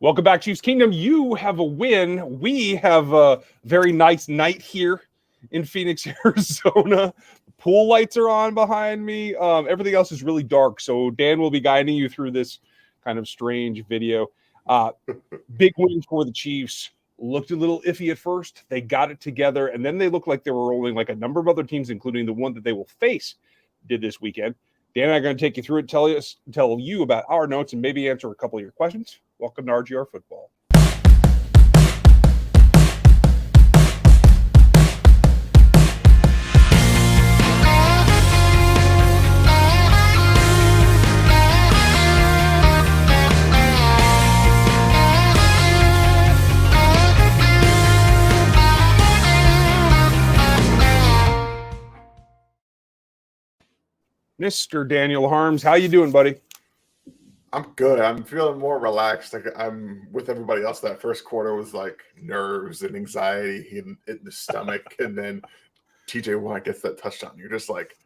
Welcome back, Chiefs Kingdom. You have a win. We have a very nice night here in Phoenix, Arizona. Pool lights are on behind me. Everything else is really dark, so Dan will be guiding you through this kind of strange video. Big win for the Chiefs. Looked a little iffy at first. They got it together, and then they looked like they were rolling like a number of other teams, including the one that they will face, did this weekend. Dan and I are going to take you through it, tell you about our notes, and maybe answer a couple of your questions. Welcome to RGR Football. Mr. Daniel Harms, how you doing, buddy? I'm good. I'm feeling more relaxed. Like I'm with everybody else. That first quarter was like nerves and anxiety in the stomach, and then TJ Watt gets that touchdown. You're just like,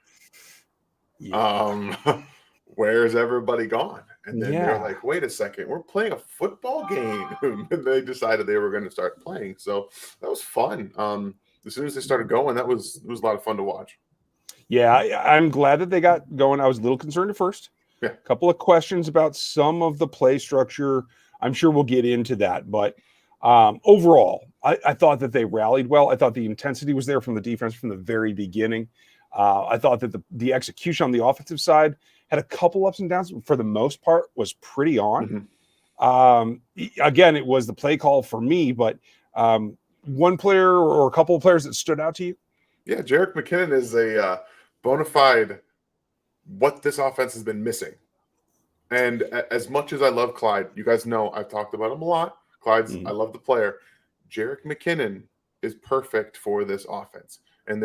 where's everybody gone? And then they're like, wait a second, we're playing a football game. And they decided they were going to start playing. So that was fun. As soon as they started going, it was a lot of fun to watch. Yeah, I'm glad that they got going. I was a little concerned at first. Yeah. A couple of questions about some of the play structure. I'm sure we'll get into that. But overall, I thought that they rallied well. I thought the intensity was there from the defense from the very beginning. I thought that the execution on the offensive side had a couple ups and downs. For the most part, was pretty on. Mm-hmm. Again, it was the play call for me. But one player or a couple of players that stood out to you? Yeah, Jerick McKinnon is a bona fide what this offense has been missing. And as much as I love Clyde, you guys know I've talked about him a lot. I love the player. Jerick McKinnon is perfect for this offense. And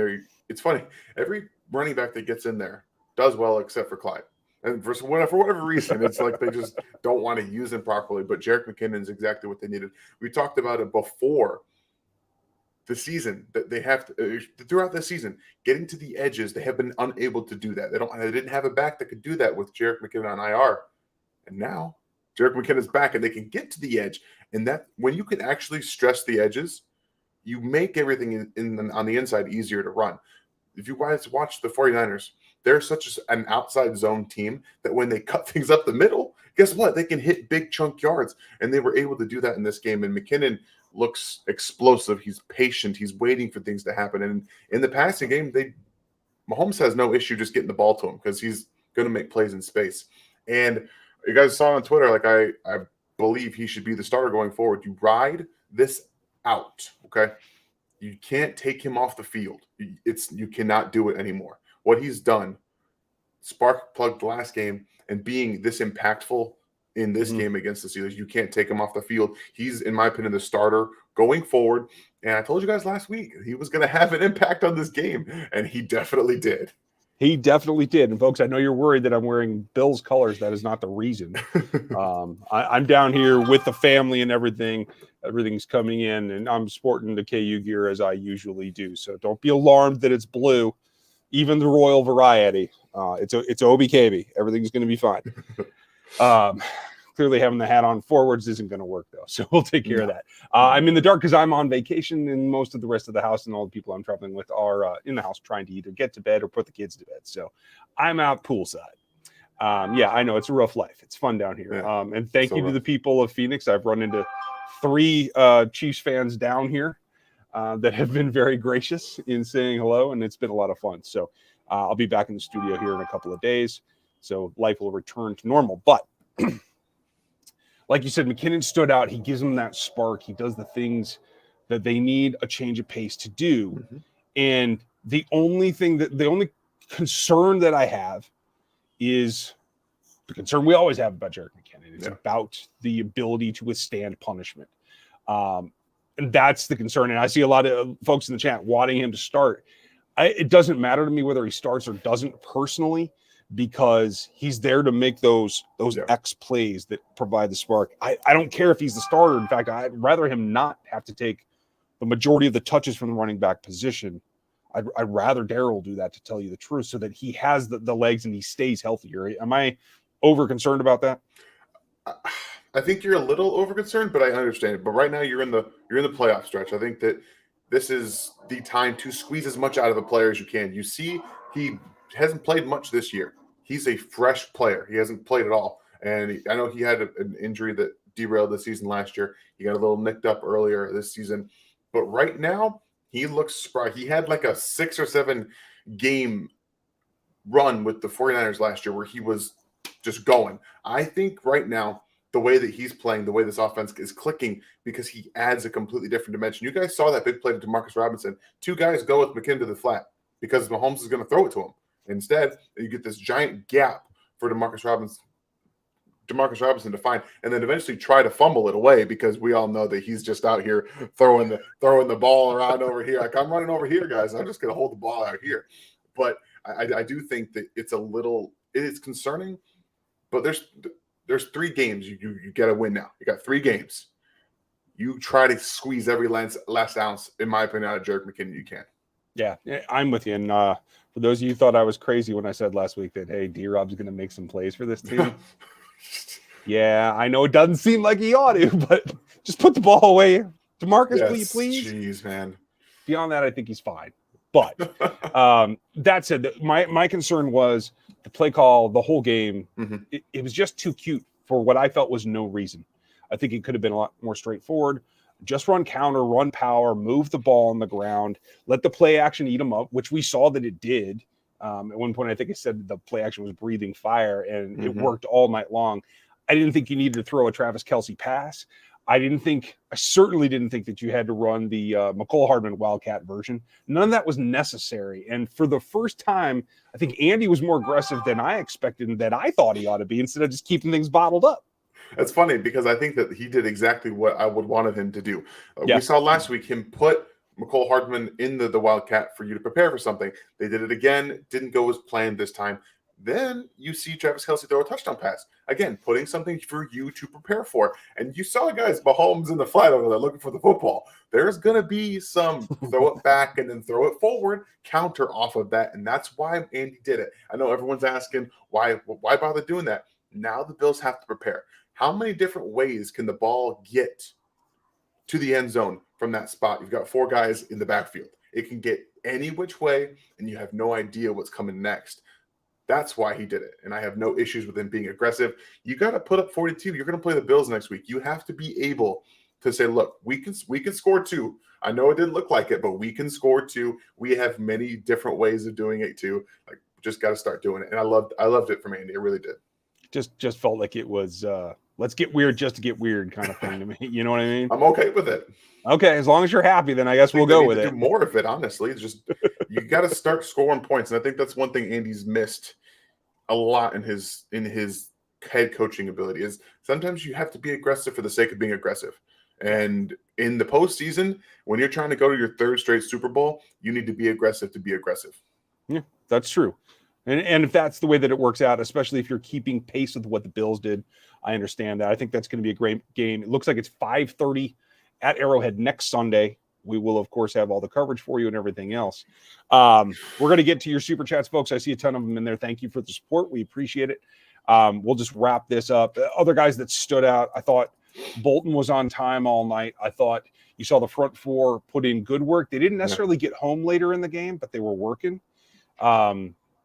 it's funny, every running back that gets in there does well except for Clyde. And for whatever reason, it's like they just don't want to use him properly. But Jerick McKinnon is exactly what they needed. We talked about it before the season, that they have to, throughout the season, getting to the edges, they have been unable to do that. They didn't have a back that could do that with Jerick McKinnon on IR. And now Jerick McKinnon's back and they can get to the edge. And that when you can actually stress the edges, you make everything on the inside easier to run. If you guys watch the 49ers, they're such an outside zone team that when they cut things up the middle, guess what? They can hit big chunk yards. And they were able to do that in this game. And McKinnon looks explosive. He's patient. He's waiting for things to happen. And in the passing game, Mahomes has no issue just getting the ball to him because he's going to make plays in space. And you guys saw on Twitter, like I believe he should be the starter going forward. You ride this out, okay? You can't take him off the field. You cannot do it anymore. What he's done, spark plugged the last game, and being this impactful in this game against the Steelers, you can't take him off the field. He's, in my opinion, the starter going forward. And I told you guys last week he was going to have an impact on this game, and he definitely did. He definitely did. And, folks, I know you're worried that I'm wearing Bills colors. That is not the reason. I'm down here with the family and everything. Everything's coming in, and I'm sporting the KU gear as I usually do. So don't be alarmed that it's blue, even the royal variety. It's OBKB. Everything's going to be fine. Clearly having the hat on forwards isn't going to work, though. So we'll take care of that. I'm in the dark because I'm on vacation, and most of the rest of the house and all the people I'm traveling with are in the house trying to either get to bed or put the kids to bed. So I'm out poolside. Yeah, I know it's a rough life. It's fun down here. Yeah, and thank you to the people of Phoenix. I've run into 3 Chiefs fans down here that have been very gracious in saying hello, and it's been a lot of fun. So I'll be back in the studio here in a couple of days. So life will return to normal. But like you said, McKinnon stood out. He gives them that spark. He does the things that they need a change of pace to do. Mm-hmm. And the only concern that I have is the concern we always have about Jerick McKinnon. It's about the ability to withstand punishment. And that's the concern. And I see a lot of folks in the chat wanting him to start. It doesn't matter to me whether he starts or doesn't personally, because he's there to make those X plays that provide the spark. I don't care if he's the starter. In fact, I'd rather him not have to take the majority of the touches from the running back position. I'd rather Darryl do that, to tell you the truth, so that he has the legs and he stays healthier. Am I over concerned about that? I think you're a little overconcerned, but I understand it. But right now you're in the playoff stretch. I think that this is the time to squeeze as much out of a player as you can. You see, he hasn't played much this year. He's a fresh player. He hasn't played at all. And I know he had an injury that derailed the season last year. He got a little nicked up earlier this season. But right now, he looks spry. He had like a 6 or 7 game run with the 49ers last year where he was just going. I think right now, the way that he's playing, the way this offense is clicking, because he adds a completely different dimension. You guys saw that big play to Demarcus Robinson. 2 guys go with McKinnon to the flat because Mahomes is going to throw it to him. Instead, you get this giant gap for Demarcus Robinson to find, and then eventually try to fumble it away because we all know that he's just out here throwing the ball around over here. Like, I'm running over here, guys. I'm just going to hold the ball out here. But I do think that it's concerning. But there's 3 games you got to win now. You got 3 games. You try to squeeze every last ounce, in my opinion, out of Jerick McKinnon you can. Yeah, I'm with you. And for those of you who thought I was crazy when I said last week that, hey, D-Rob's going to make some plays for this team. Yeah, I know it doesn't seem like he ought to, but just put the ball away. DeMarcus, please. Jeez, man. Beyond that, I think he's fine. But that said, my concern was the play call, the whole game. Mm-hmm. It was just too cute for what I felt was no reason. I think it could have been a lot more straightforward. Just run counter, run power, move the ball on the ground, let the play action eat them up, which we saw that it did. At one point, I think it said the play action was breathing fire, and mm-hmm. It worked all night long. I didn't think you needed to throw a Travis Kelce pass. I certainly didn't think that you had to run the McCole Hardman Wildcat version. None of that was necessary. And for the first time, I think Andy was more aggressive than I expected and that I thought he ought to be, instead of just keeping things bottled up. That's funny because I think that he did exactly what I would wanted him to do. Yeah. We saw last week him put McCole Hardman in the Wildcat for you to prepare for something. They did it again. Didn't go as planned this time. Then you see Travis Kelce throw a touchdown pass. Again, putting something for you to prepare for. And you saw guys, Mahomes in the flat over there looking for the football. There's going to be some throw it back and then throw it forward, counter off of that. And that's why Andy did it. I know everyone's asking, why bother doing that? Now the Bills have to prepare. How many different ways can the ball get to the end zone from that spot? You've got 4 guys in the backfield. It can get any which way, and you have no idea what's coming next. That's why he did it, and I have no issues with him being aggressive. You got to put up 42. You're going to play the Bills next week. You have to be able to say, look, we can score 2. I know it didn't look like it, but we can score 2. We have many different ways of doing it too. Like, just got to start doing it, and I loved it from Andy. I really did. Just felt like it was let's get weird just to get weird kind of thing to me. You know what I mean? I'm okay with it. Okay, as long as you're happy, then I guess we'll go with it. Do more of it, honestly. It's just you got to start scoring points, and I think that's one thing Andy's missed a lot in his head coaching ability. Is sometimes you have to be aggressive for the sake of being aggressive. And in the postseason, when you're trying to go to your 3rd straight Super Bowl, you need to be aggressive to be aggressive. Yeah, that's true. And if that's the way that it works out, especially if you're keeping pace with what the Bills did, I understand that. I think that's going to be a great game. It looks like it's 5:30 at Arrowhead next Sunday. We will, of course, have all the coverage for you and everything else. We're going to get to your Super Chats, folks. I see a ton of them in there. Thank you for the support. We appreciate it. We'll just wrap this up. Other guys that stood out, I thought Bolton was on time all night. I thought you saw the front 4 put in good work. They didn't necessarily get home later in the game, but they were working.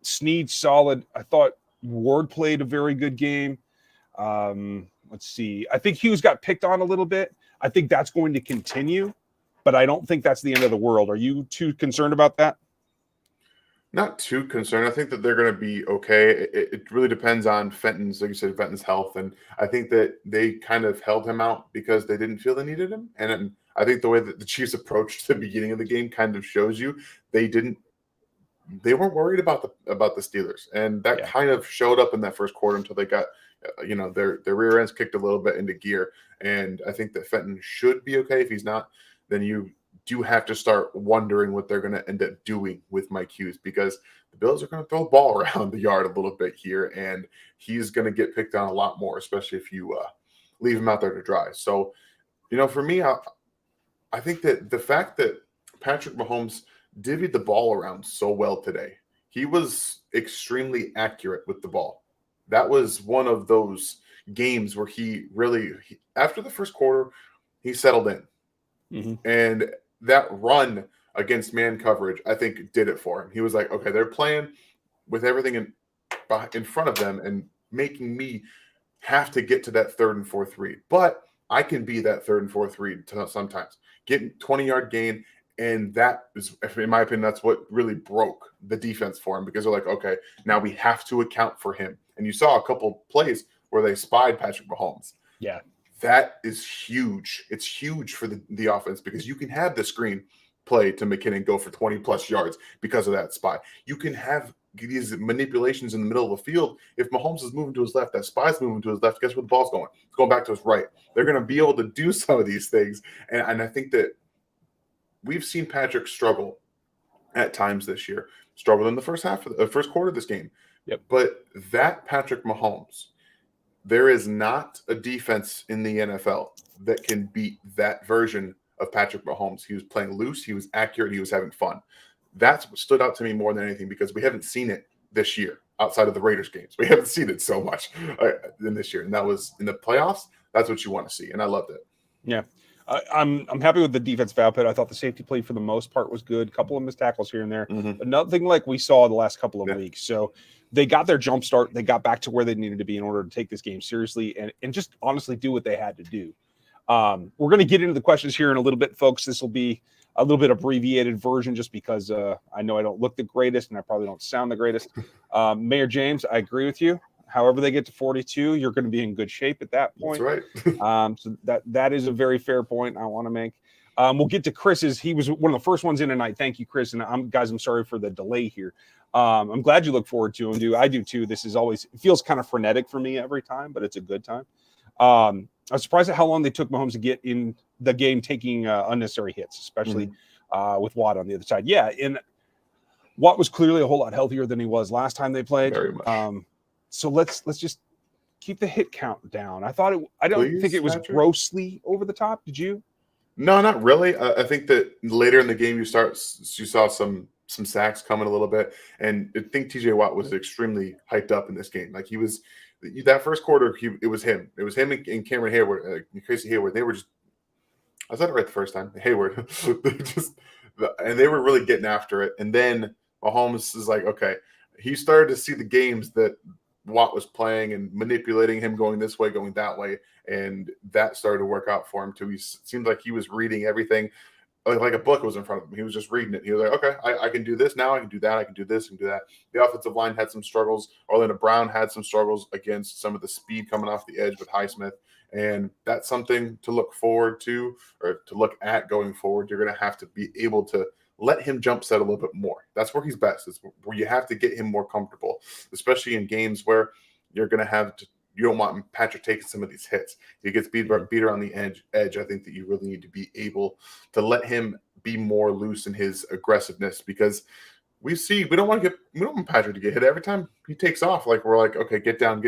Snead solid. I thought Ward played a very good game. Let's see. I think Hughes got picked on a little bit. I think that's going to continue, but I don't think that's the end of the world. Are you too concerned about that? Not too concerned. I think that they're going to be okay. It really depends on Fenton's, like you said, Fenton's health. And I think that they kind of held him out because they didn't feel they needed him. And I think the way that the Chiefs approached the beginning of the game kind of shows you they weren't worried about the Steelers, and that kind of showed up in that first quarter until they got, their rear ends kicked a little bit into gear. And I think that Fenton should be okay. If he's not, then you do have to start wondering what they're going to end up doing with Mike Hughes, because the Bills are going to throw the ball around the yard a little bit here, and he's going to get picked on a lot more, especially if you leave him out there to dry. So, for me, I think that the fact that Patrick Mahomes divvied the ball around so well today. He was extremely accurate with the ball. That was one of those games where after the first quarter, he settled in. And that run against man coverage, I think, did it for him. He was like, okay, they're playing with everything in front of them and making me have to get to that 3rd and 4th read. But I can be that 3rd and 4th read sometimes. Getting 20-yard gain, and that is, in my opinion, that's what really broke the defense for him, because they're like, okay, now we have to account for him. And you saw a couple plays where they spied Patrick Mahomes. Yeah. That is huge. It's huge for the offense, because you can have the screen play to McKinnon go for 20-plus yards because of that spy. You can have these manipulations in the middle of the field. If Mahomes is moving to his left, that spy's moving to his left, guess where the ball's going? It's going back to his right. They're going to be able to do some of these things. And I think that we've seen Patrick struggle at times this year. Struggled in the first quarter of this game. Yep. But that Patrick Mahomes, there is not a defense in the NFL that can beat that version of Patrick Mahomes. He was playing loose. He was accurate. He was having fun. That's what stood out to me more than anything, because we haven't seen it this year outside of the Raiders games. We haven't seen it so much in this year. And that was in the playoffs. That's what you want to see. And I loved it. Yeah. I'm happy with the defensive output. I thought the safety play for the most part was good. A couple of missed tackles here and there, but nothing like we saw the last couple of weeks. So they got their jump start. They got back to where they needed to be in order to take this game seriously and just honestly do what they had to do. We're going to get into the questions here in a little bit, folks. This will be a little bit abbreviated version just because I know I don't look the greatest and I probably don't sound the greatest. Mayor James, I agree with you. However they get to 42, you're going to be in good shape at that point. That's right. So that is a very fair point I want to make. We'll get to Chris's. He was one of the first ones in tonight. Thank you, Chris. And I'm sorry for the delay here. I'm glad you look forward to him. I do too. This is always, it feels kind of frenetic for me every time, but it's a good time. I was surprised at how long they took Mahomes to get in the game, taking unnecessary hits, especially with Watt on the other side. Yeah, and Watt was clearly a whole lot healthier than he was last time they played. Very much. So let's just keep the hit count down. I don't think it was Patrick? grossly over the top. Did you? No, not really. I think that later in the game you saw some sacks coming a little bit, and I think TJ Watt was extremely hyped up in this game. Like he was that first quarter. It was him. It was him and Cameron Hayward, Casey Hayward. They were just. I said it right the first time. Hayward, and they were really getting after it. And then Mahomes is like, okay, he started to see the games that Watt was playing and manipulating him, going this way, going that way, and that started to work out for him too. He seemed like he was reading everything like a book was in front of him. He was just reading it. He was like, okay, I can do this now. I can do that. I can do this and do that. The offensive line had some struggles. Orlando Brown had some struggles against some of the speed coming off the edge with Highsmith. And that's something to look forward to, or to look at going forward. You're going to have to be able to let him jump set a little bit more. That's where he's best. It's where you have to get him more comfortable, especially in games where you're going to have to. You don't want Patrick taking some of these hits. He gets beat around the edge. I think that you really need to be able to let him be more loose in his aggressiveness, because we don't want Patrick to get hit every time he takes off. Like we're like, okay, get down,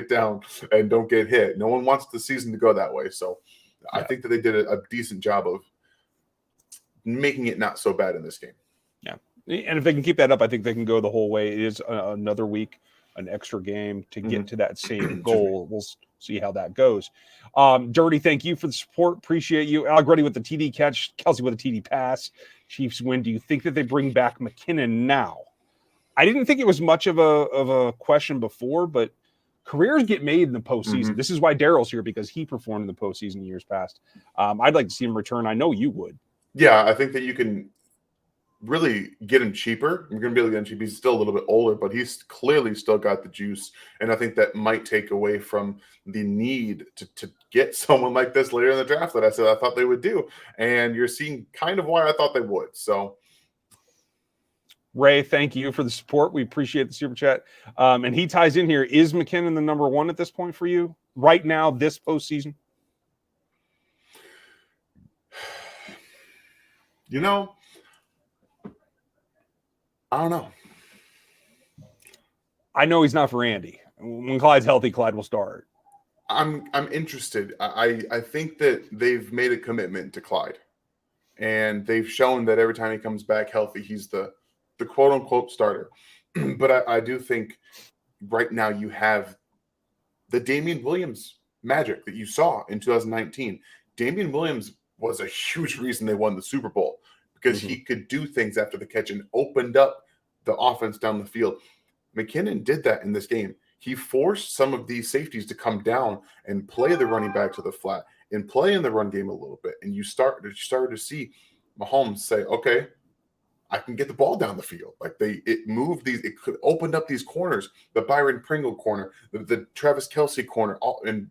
and don't get hit. No one wants the season to go that way. So I think that they did a decent job of making it not so bad in this game. Yeah, and if they can keep that up, I think they can go the whole way. It is another week, an extra game to get to that same goal. We'll see how that goes. Dirty, thank you for the support. Appreciate you. Allegretti with the TD catch, Kelsey with a TD pass. Chiefs win. Do you think that they bring back McKinnon now? I didn't think it was much of a question before, but careers get made in the postseason. This is why Daryl's here, because he performed in the postseason years past. I'd like to see him return. I know you would. Yeah, I think that you can really get him cheaper. You're going to be able to get him cheap. He's still a little bit older, but he's clearly still got the juice. And I think that might take away from the need to get someone like this later in the draft that I said I thought they would do. And you're seeing kind of why I thought they would. So, Ray, thank you for the support. We appreciate the super chat. And he ties in here. Is McKinnon the number one at this point for you right now, this postseason? You know, I don't know. I know he's not for Andy. When Clyde's healthy, Clyde will start. I'm interested. I think that they've made a commitment to Clyde, and they've shown that every time he comes back healthy, he's the quote unquote starter. But I do think right now you have the Damian Williams magic that you saw in 2019. Damian Williams was a huge reason they won the Super Bowl because he could do things after the catch and opened up the offense down the field. McKinnon did that in this game. He forced some of these safeties to come down and play the running back to the flat and play in the run game a little bit. And you started to see Mahomes say, okay, I can get the ball down the field. Like it opened up these corners, the Byron Pringle corner, the Travis Kelce corner, and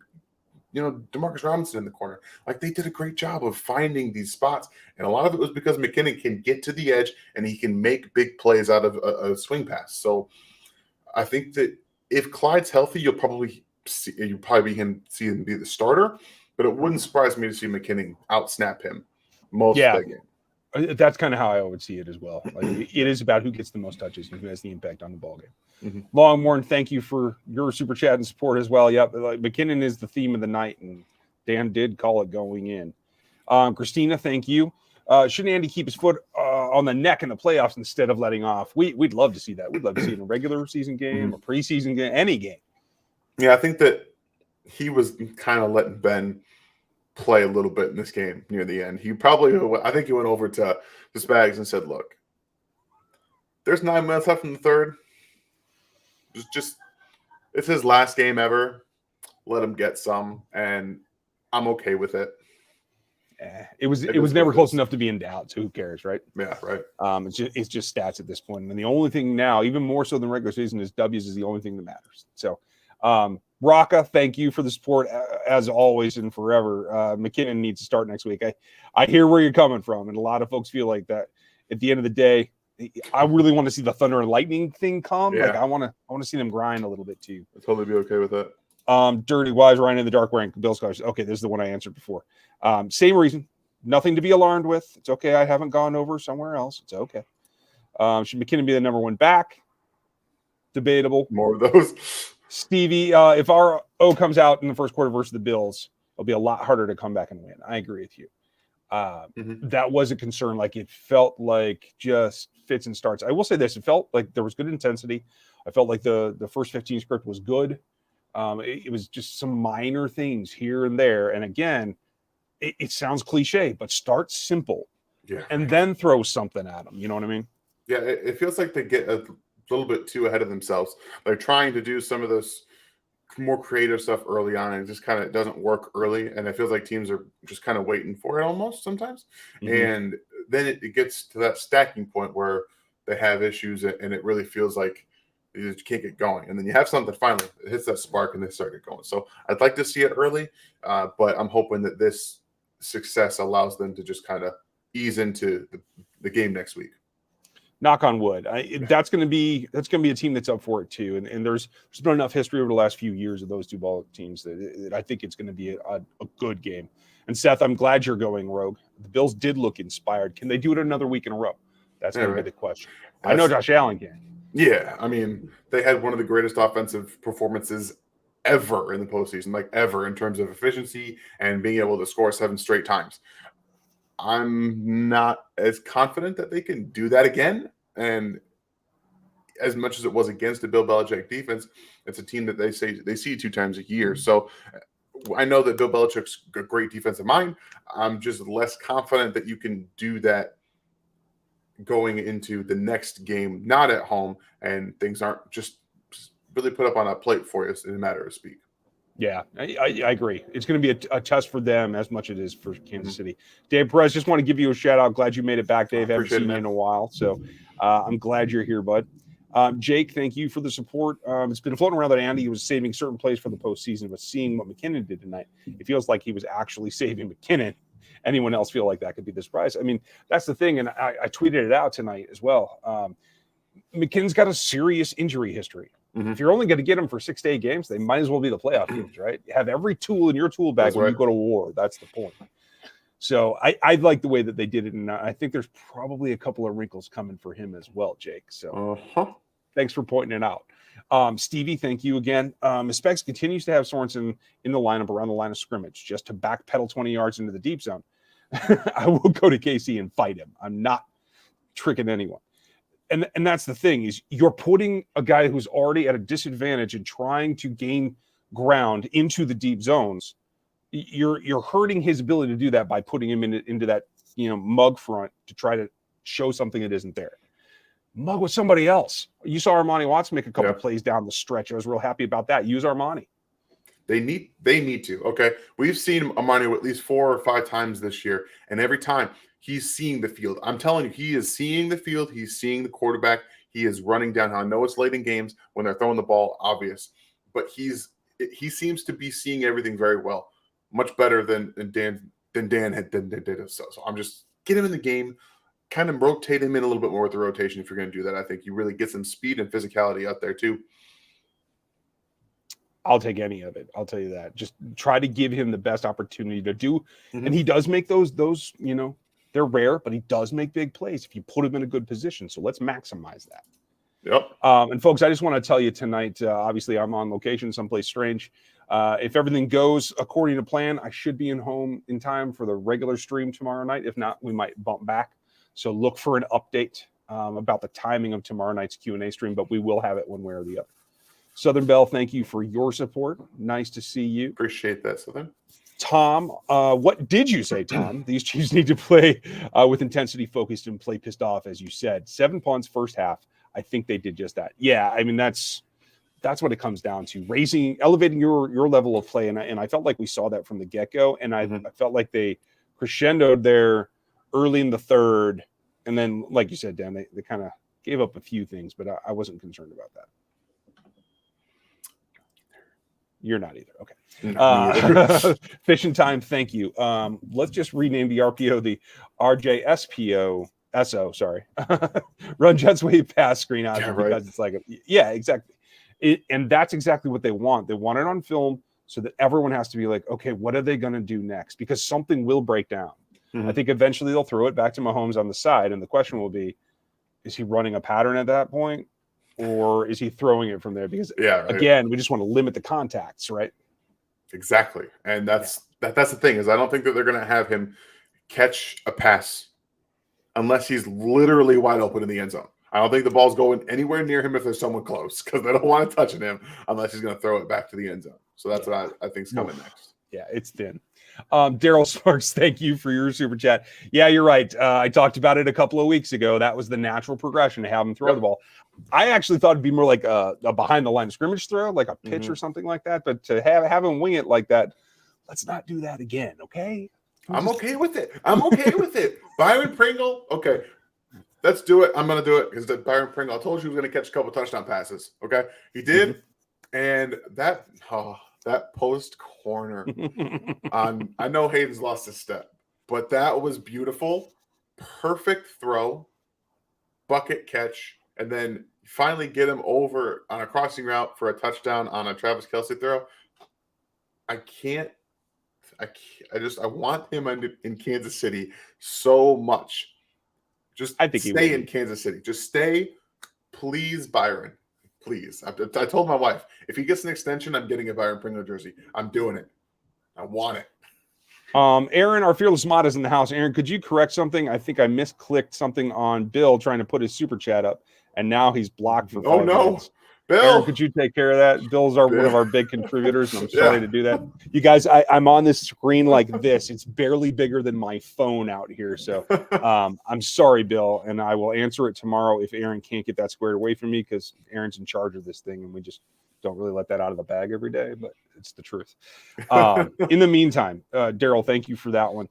Demarcus Robinson in the corner. Like they did a great job of finding these spots. And a lot of it was because McKinnon can get to the edge and he can make big plays out of a swing pass. So I think that if Clyde's healthy, you'll probably see him be the starter, but it wouldn't surprise me to see McKinnon outsnap him most of the game. That's kind of how I would see it as well. Like, it is about who gets the most touches and who has the impact on the ball game. Longmorn, thank you for your super chat and support as well. Yep, McKinnon is the theme of the night, and Dan did call it going in. Christina, thank you. Shouldn't Andy keep his foot on the neck in the playoffs instead of letting off? We'd love to see that. We'd love to see it in a regular season game, a preseason game, any game. Yeah, I think that he was kind of letting Ben play a little bit in this game near the end. I think he went over to Spags and said, look, there's 9 minutes left in the third. Just it's his last game ever. Let him get some, and I'm okay with it. It was never close enough to be in doubt, so who cares, right? Yeah, right. It's just stats at this point. And the only thing now, even more so than regular season, is W's is the only thing that matters. So Rocca, thank you for the support as always and forever. McKinnon needs to start next week. I hear where you're coming from, and a lot of folks feel like that. At the end of the day, I really want to see the thunder and lightning thing come. Yeah. Like I want to see them grind a little bit too. I'd totally be okay with that. Dirty Wise, Ryan in the Dark Rank, Bill Scholars. Okay, this is the one I answered before. Same reason. Nothing to be alarmed with. It's okay. I haven't gone over somewhere else. It's okay. Should McKinnon be the number one back? Debatable. More of those. Stevie, if our O comes out in the first quarter versus the Bills, it'll be a lot harder to come back and win. I agree with you. That was a concern. Like it felt like just fits and starts. I will say this. It felt like there was good intensity. I felt like the first 15 script was good. It was just some minor things here and there. And again, it sounds cliche, but start simple and then throw something at them. You know what I mean? Yeah, it feels like they get a little bit too ahead of themselves. They're trying to do some of this more creative stuff early on, and it just kind of doesn't work early. And it feels like teams are just kind of waiting for it almost sometimes. And then it gets to that stacking point where they have issues, and it really feels like you just can't get going. And then you have something finally it hits that spark and they start get going. So I'd like to see it early, but I'm hoping that this success allows them to just kind of ease into the game next week. Knock on wood. That's going to be a team that's up for it too. And there's been enough history over the last few years of those two ball teams that I think it's going to be a good game. And Seth, I'm glad you're going rogue. The Bills did look inspired. Can they do it another week in a row? That's going to be the question. I know Josh Allen can. Yeah, I mean, they had one of the greatest offensive performances ever in the postseason, like ever, in terms of efficiency and being able to score 7 straight times. I'm not as confident that they can do that again. And as much as it was against the Bill Belichick defense, it's a team that they say they see 2 times a year. So I know that Bill Belichick's a great defensive mind. I'm just less confident that you can do that going into the next game, not at home, and things aren't just really put up on a plate for you in a matter of speak. Yeah, I agree. It's going to be a test for them as much as it is for Kansas City. Dave Perez, just want to give you a shout out. Glad you made it back, Dave. Haven't seen you in a while, so I'm glad you're here, bud. Jake, thank you for the support. It's been floating around that Andy was saving certain plays for the postseason, but seeing what McKinnon did tonight, it feels like he was actually saving McKinnon. Anyone else feel like that could be the surprise? I mean, that's the thing, and I tweeted it out tonight as well. McKinnon's got a serious injury history. If you're only going to get him for 6 to 8 games, they might as well be the playoff games, right? You have every tool in your tool bag when you go to war. That's the point. So I like the way that they did it, and I think there's probably a couple of wrinkles coming for him as well, Jake. So thanks for pointing it out. Stevie, thank you again. Specs continues to have Sorensen in the lineup around the line of scrimmage just to backpedal 20 yards into the deep zone. I will go to KC and fight him. I'm not tricking anyone. And that's the thing is you're putting a guy who's already at a disadvantage and trying to gain ground into the deep zones, you're hurting his ability to do that by putting him into that, mug front to try to show something that isn't there. Mug with somebody else. You saw Armani Watts make a couple plays down the stretch. I was real happy about that. Use Armani. They need to. Okay. We've seen Armani at least 4 or 5 times this year, and every time he's seeing the field. I'm telling you, he is seeing the field. He's seeing the quarterback. He is running down. I know it's late in games when they're throwing the ball, obvious, but he seems to be seeing everything very well, much better than Dan did. So I'm just get him in the game, kind of rotate him in a little bit more with the rotation. If you're going to do that, I think you really get some speed and physicality out there too. I'll take any of it. I'll tell you that. Just try to give him the best opportunity to do. And he does make those, they're rare, but he does make big plays if you put him in a good position. So let's maximize that. Yep. And folks, I just want to tell you tonight, obviously I'm on location someplace strange. If everything goes according to plan, I should be home in time for the regular stream tomorrow night. If not, we might bump back. So look for an update about the timing of tomorrow night's Q&A stream, but we will have it one way or the other. Southern Belle, thank you for your support. Nice to see you. Appreciate that, Southern. Tom, what did you say, Tom? These Chiefs need to play with intensity, focused, and play pissed off, as you said. 7 punts first half. I think they did just that. Yeah, I mean, that's what it comes down to. Elevating your level of play. And I felt like we saw that from the get-go. And I felt like they crescendoed there early in the third. And then, like you said, Dan, they kind of gave up a few things, but I wasn't concerned about that. You're not either. Okay. Fishing time. Thank you. Let's just rename the RPO the RJSPO SO. Sorry. Run Jets wave pass screen out because it's like, exactly. And that's exactly what they want. They want it on film so that everyone has to be like, okay, what are they going to do next? Because something will break down. I think eventually they'll throw it back to Mahomes on the side. And the question will be, is he running a pattern at that point? Or is he throwing it from there? Because again, we just want to limit the contacts, right? Exactly. And that's the thing is I don't think that they're going to have him catch a pass unless he's literally wide open in the end zone. I don't think the ball's going anywhere near him if there's someone close because they don't want to touch him unless he's going to throw it back to the end zone. So that's what I think is coming next. Yeah, it's thin. Daryl Sparks, thank you for your super chat. Yeah, you're right. I talked about it a couple of weeks ago. That was the natural progression to have him throw the ball. I actually thought it'd be more like a behind the line of scrimmage throw, like a pitch or something like that. But to have him wing it like that, let's not do that again, okay? I'm okay with it. Byron Pringle, okay. Let's do it. I'm going to do it because Byron Pringle, I told you he was going to catch a couple touchdown passes, okay? He did, and that post corner on, I know Hayden's lost his step, but that was beautiful. Perfect throw, bucket catch, and then finally get him over on a crossing route for a touchdown on a Travis Kelce throw. I want him in Kansas City so much. I think stay in Kansas City. Just stay, please, Byron. Please. I told my wife, if he gets an extension, I'm getting a Byron Pringle jersey. I'm doing it. I want it. Aaron, our fearless mod is in the house. Aaron, could you correct something? I think I misclicked something on Bill trying to put his super chat up, and now he's blocked for 5 minutes. Bill, Aaron, could you take care of that? Bill's one of our big contributors, and I'm sorry to do that. You guys, I'm on this screen like this. It's barely bigger than my phone out here. So I'm sorry, Bill, and I will answer it tomorrow if Aaron can't get that squared away from me because Aaron's in charge of this thing, and we just don't really let that out of the bag every day, but it's the truth. In the meantime, Daryl, thank you for that one.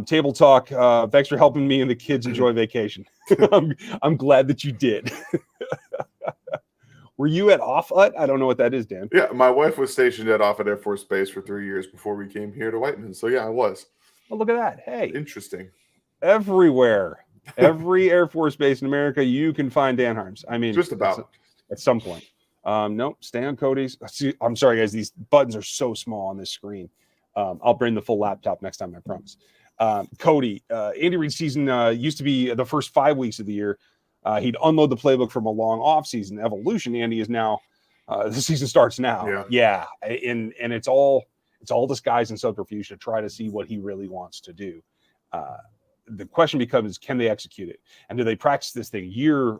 Table Talk, thanks for helping me and the kids enjoy vacation. I'm glad that you did. Were you at Off-Ut? I don't know what that is, Dan. Yeah, my wife was stationed at Off-Ut Air Force Base for 3 years before we came here to Whiteman. So, yeah, I was. Oh, look at that. Hey. Interesting. Everywhere. Every Air Force base in America, you can find Dan Harms. I mean, just about. At some point. Nope, stay on Cody's. I'm sorry, guys. These buttons are so small on this screen. I'll bring the full laptop next time, I promise. Cody, Andy Reid's season used to be the first 5 weeks of the year. He'd unload the playbook from a long off-season evolution. Andy is now the season starts now. Yeah. And it's all disguise and subterfuge to try to see what he really wants to do. The question becomes, can they execute it? And do they practice this thing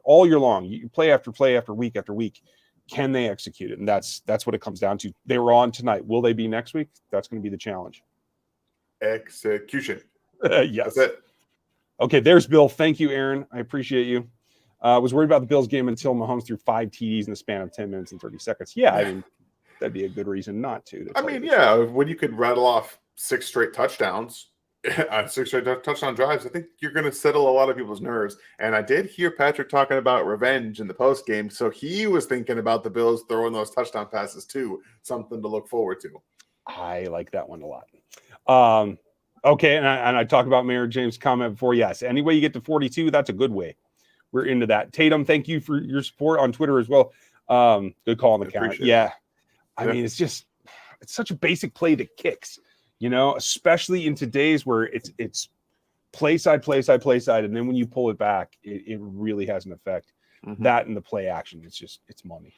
all year long? You play after play after week after week. Can they execute it? And that's what it comes down to. They were on tonight. Will they be next week? That's going to be the challenge. Execution. Yes. That's it. Okay, there's Bill. Thank you, Aaron. I appreciate you. Was worried about the Bills game until Mahomes threw 5 TDs in the span of 10 minutes and 30 seconds. Yeah, I mean, that'd be a good reason not to. I mean, yeah, when you could rattle off 6 straight touchdowns, 6 straight touchdown drives, I think you're going to settle a lot of people's nerves. And I did hear Patrick talking about revenge in the post game, so he was thinking about the Bills throwing those touchdown passes too. Something to look forward to. I like that one a lot. Okay, and I talked about Mayor James' comment before. Yes, any way you get to 42, that's a good way. We're into that. Tatum, thank you for your support on Twitter as well. Good call on the count. Yeah. I mean, it's such a basic play that kicks, especially in today's where it's play side, and then when you pull it back, it really has an effect. Mm-hmm. That and the play action, it's money.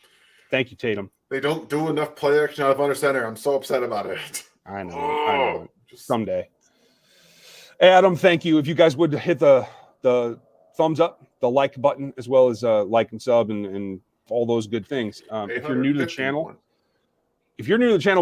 Thank you, Tatum. They don't do enough play action out of under center. I'm so upset about it. I know. Someday. Adam, thank you. If you guys would hit the thumbs up, the like button, as well as like and sub and all those good things. If you're new to the channel,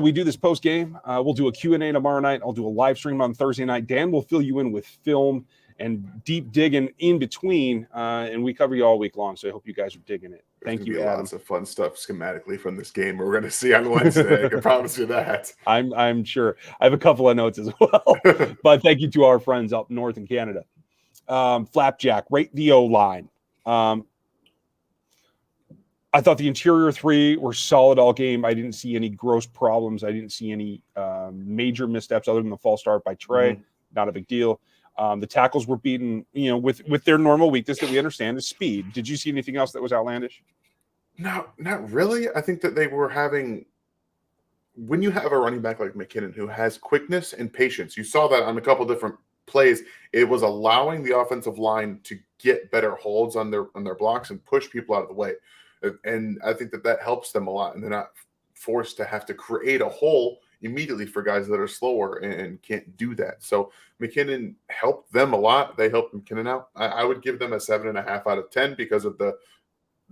we do this post game. We'll do a Q&A tomorrow night. I'll do a live stream on Thursday night. Dan will fill you in with film and deep digging in between, and we cover you all week long. So I hope you guys are digging it. Thank you, Adam. Lots of fun stuff schematically from this game we're going to see on Wednesday. I can promise you that. I'm sure. I have a couple of notes as well, but thank you to our friends up north in Canada. Flapjack, rate the O-line. I thought the interior 3 were solid all game. I didn't see any gross problems. I didn't see any major missteps other than the false start by Trey. Mm-hmm. Not a big deal. The tackles were beaten, with their normal weakness that we understand is speed. Did you see anything else that was outlandish? No, not really. I think that they were having – when you have a running back like McKinnon who has quickness and patience, you saw that on a couple different plays. It was allowing the offensive line to get better holds on their blocks and push people out of the way. And I think that helps them a lot. And they're not forced to have to create a hole immediately for guys that are slower and can't do that. So McKinnon helped them a lot. They helped McKinnon out. I would give them a 7.5 out of 10 because of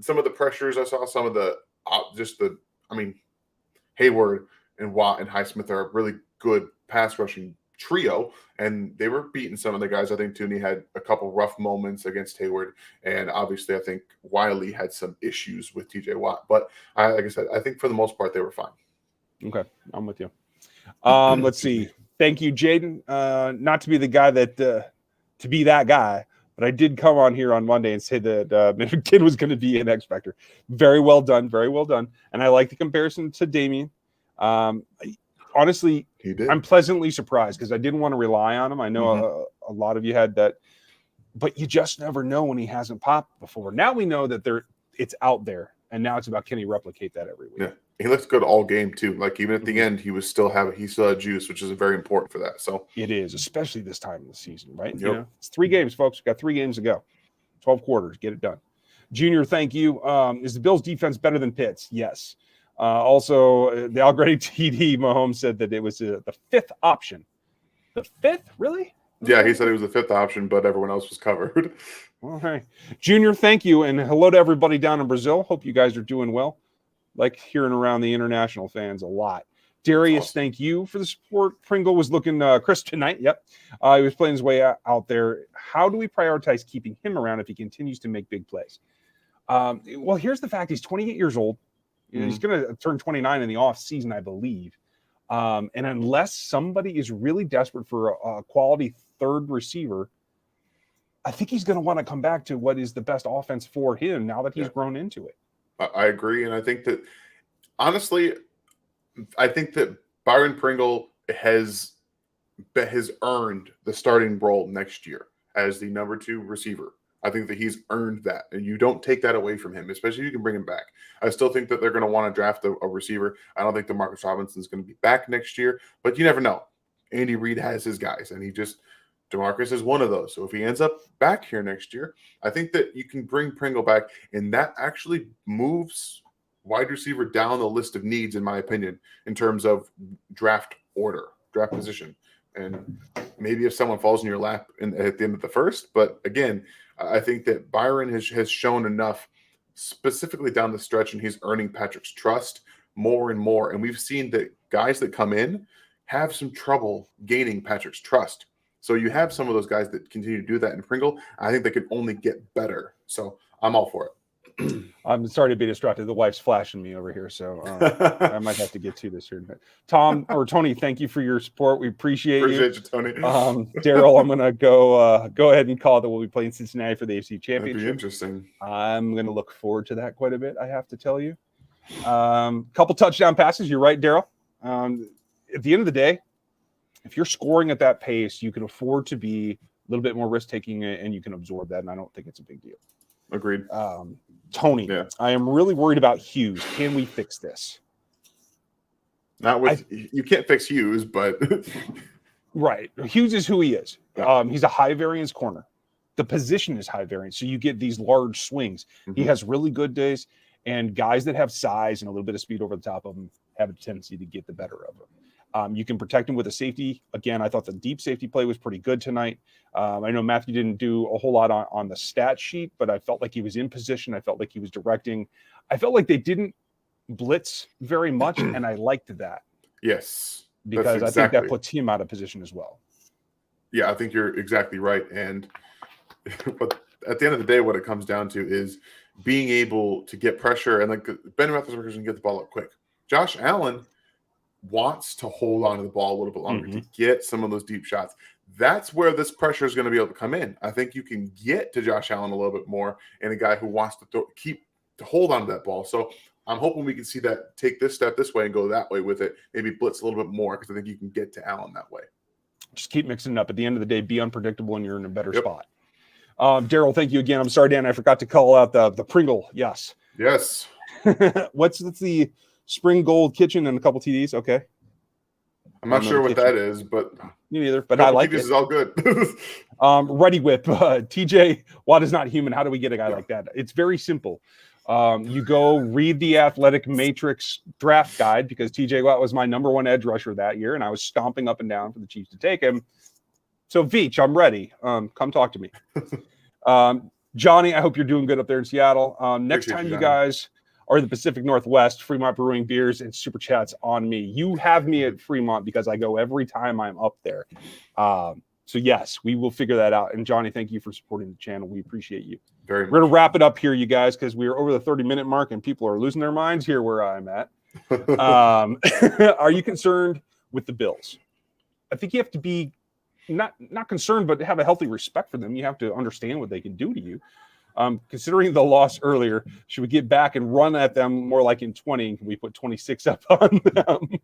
some of the pressures I saw. Some of Hayward and Watt and Highsmith are a really good pass rushing trio, and they were beating some of the guys. I think Tooney had a couple rough moments against Hayward, and obviously I think Wiley had some issues with TJ Watt. But like I said, I think for the most part they were fine. Okay, I'm with you. Let's see. Thank you, Jaden. Not to be the guy to be that guy, but I did come on here on Monday and say that McKinnon was going to be an X Factor. Very well done. Very well done. And I like the comparison to Damien. Honestly, I'm pleasantly surprised because I didn't want to rely on him. I know a lot of you had that, but you just never know when he hasn't popped before. Now we know that it's out there, and now it's about can he replicate that every week. Yeah. He looks good all game too. Like even at the end, he still had juice, which is very important for that. So it is, especially this time of the season, right? Yep. It's 3 games, folks. We've got 3 games to go. 12 quarters. Get it done. Junior, thank you. Is the Bills' defense better than Pitt's? Yes. Also, the Algretti TD, Mahomes said that it was the 5th option. The 5th, really? Yeah, he said it was the 5th option, but everyone else was covered. All right, Junior, thank you, and hello to everybody down in Brazil. Hope you guys are doing well. Like hearing around the international fans a lot. Darius, awesome. Thank you for the support. Pringle was looking crisp tonight. Yep. He was playing his way out there. How do we prioritize keeping him around if he continues to make big plays? Well, here's the fact. He's 28 years old. He's going to turn 29 in the off season, I believe. And unless somebody is really desperate for a quality third receiver, I think he's going to want to come back to what is the best offense for him now that he's grown into it. I agree. And I think that, honestly, Byron Pringle has earned the starting role next year as the number 2 receiver. I think that he's earned that, and you don't take that away from him, especially if you can bring him back. I still think that they're going to want to draft a receiver. I don't think DeMarcus Robinson's going to be back next year, but you never know. Andy Reid has his guys, and DeMarcus is one of those. So if he ends up back here next year, I think that you can bring Pringle back, and that actually moves wide receiver down the list of needs, in my opinion, in terms of draft position. And maybe if someone falls in your lap at the end of the first, but again, I think that Byron has shown enough specifically down the stretch, and he's earning Patrick's trust more and more. And we've seen that guys that come in have some trouble gaining Patrick's trust. So you have some of those guys that continue to do that in Pringle. I think they can only get better. So I'm all for it. I'm sorry to be distracted. The wife's flashing me over here, so I might have to get to this here. Tom or Tony, thank you for your support. We appreciate you, Tony. Daryl, I'm gonna go ahead and call that we'll be playing Cincinnati for the AFC Championship. That'd be interesting. I'm gonna look forward to that quite a bit, I have to tell you. Couple touchdown passes. You're right, Daryl. At the end of the day, if you're scoring at that pace, you can afford to be a little bit more risk taking, and you can absorb that. And I don't think it's a big deal. Agreed. Tony, I am really worried about Hughes. Can we fix this? Not with you can't fix Hughes, but right. Hughes is who he is. He's a high variance corner. The position is high variance, so you get these large swings. He has really good days, and guys that have size and a little bit of speed over the top of him have a tendency to get the better of him. You can protect him with a safety. Again, I thought the deep safety play was pretty good tonight. I know Matthew didn't do a whole lot on the stat sheet, but I felt like he was in position. I felt like he was directing. I felt like they didn't blitz very much, and I liked that. Yes. Because I think that puts him out of position as well. Yeah, I think you're exactly right. And but at the end of the day, what it comes down to is being able to get pressure. And like Ben Roethlisberger can get the ball up quick. Josh Allen wants to hold on to the ball a little bit longer to get some of those deep shots. That's where this pressure is going to be able to come in. I think you can get to Josh Allen a little bit more, and a guy who wants to hold on to that ball. So I'm hoping we can see that take this step this way and go that way with it. Maybe blitz a little bit more because I think you can get to Allen that way. Just keep mixing it up. At the end of the day, be unpredictable, and you're in a better spot. Daryl, thank you again. I'm sorry, Dan, I forgot to call out the Pringle. Yes. What's the Spring Gold Kitchen and a couple TDs? Okay. I'm not sure what that is, but me neither. But I like it. This is all good. Ready Whip. TJ Watt is not human. How do we get a guy like that? It's very simple. You go read the Athletic Matrix draft guide because TJ Watt was my number one edge rusher that year, and I was stomping up and down for the Chiefs to take him. So Veach, I'm ready. Come talk to me. Johnny, I hope you're doing good up there in Seattle. Next time you guys are in the Pacific Northwest, Fremont Brewing beers and super chats on me. You have me at Fremont because I go every time I'm up there. So yes, we will figure that out. And Johnny, thank you for supporting the channel. We appreciate you. We're going to wrap it up here, you guys, because we're over the 30-minute mark and people are losing their minds here where I'm at. Are you concerned with the Bills? I think you have to be not concerned, but have a healthy respect for them. You have to understand what they can do to you. Considering the loss earlier, should we get back and run at them more like in 20? Can we put 26 up on them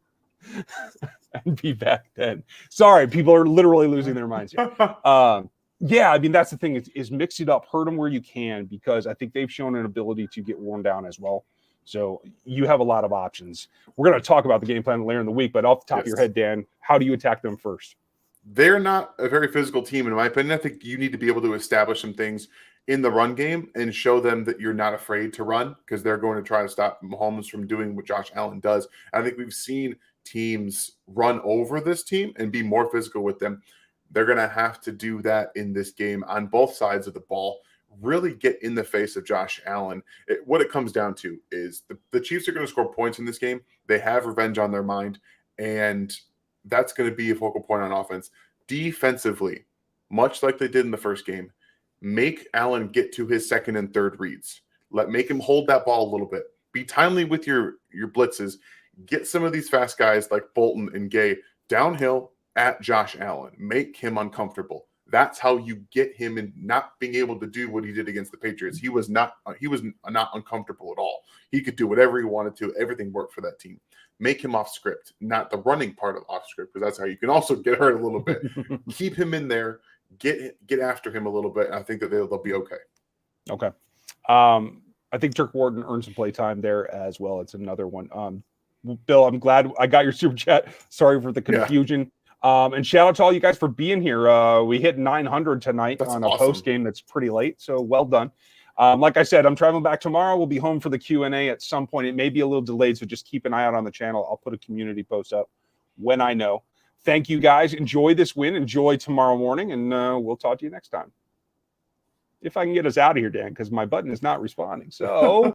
and be back then? Sorry, people are literally losing their minds here. Yeah, I mean, that's the thing is mix it up, hurt them where you can, because I think they've shown an ability to get worn down as well. So you have a lot of options. We're going to talk about the game plan later in the week, but off the top of your head, Dan, how do you attack them first? They're not a very physical team, in my opinion. I think you need to be able to establish some things in the run game and show them that you're not afraid to run, because they're going to try to stop Mahomes from doing what Josh Allen does. I think we've seen teams run over this team and be more physical with them. They're going to have to do that in this game on both sides of the ball, really get in the face of Josh Allen. What it comes down to is the Chiefs are going to score points in this game. They have revenge on their mind, and that's going to be a focal point on offense. Defensively, much like they did in the first game, make Allen get to his second and third reads. Make him hold that ball a little bit. Be timely with your blitzes. Get some of these fast guys like Bolton and Gay downhill at Josh Allen. Make him uncomfortable. That's how you get him in not being able to do what he did against the Patriots. He was not uncomfortable at all. He could do whatever he wanted to. Everything worked for that team. Make him off script, not the running part of off script, because that's how you can also get hurt a little bit. Keep him in there. Get after him a little bit. And I think that they'll be okay. Okay. I think Turk Wharton earned some play time there as well. It's another one. Bill, I'm glad I got your super chat. Sorry for the confusion. And shout out to all you guys for being here. We hit 900 tonight on a post game that's pretty late. So well done. Like I said, I'm traveling back tomorrow. We'll be home for the Q&A at some point. It may be a little delayed, so just keep an eye out on the channel. I'll put a community post up when I know. Thank you, guys. Enjoy this win. Enjoy tomorrow morning, and we'll talk to you next time. if I can get us out of here, Dan, because my button is not responding. So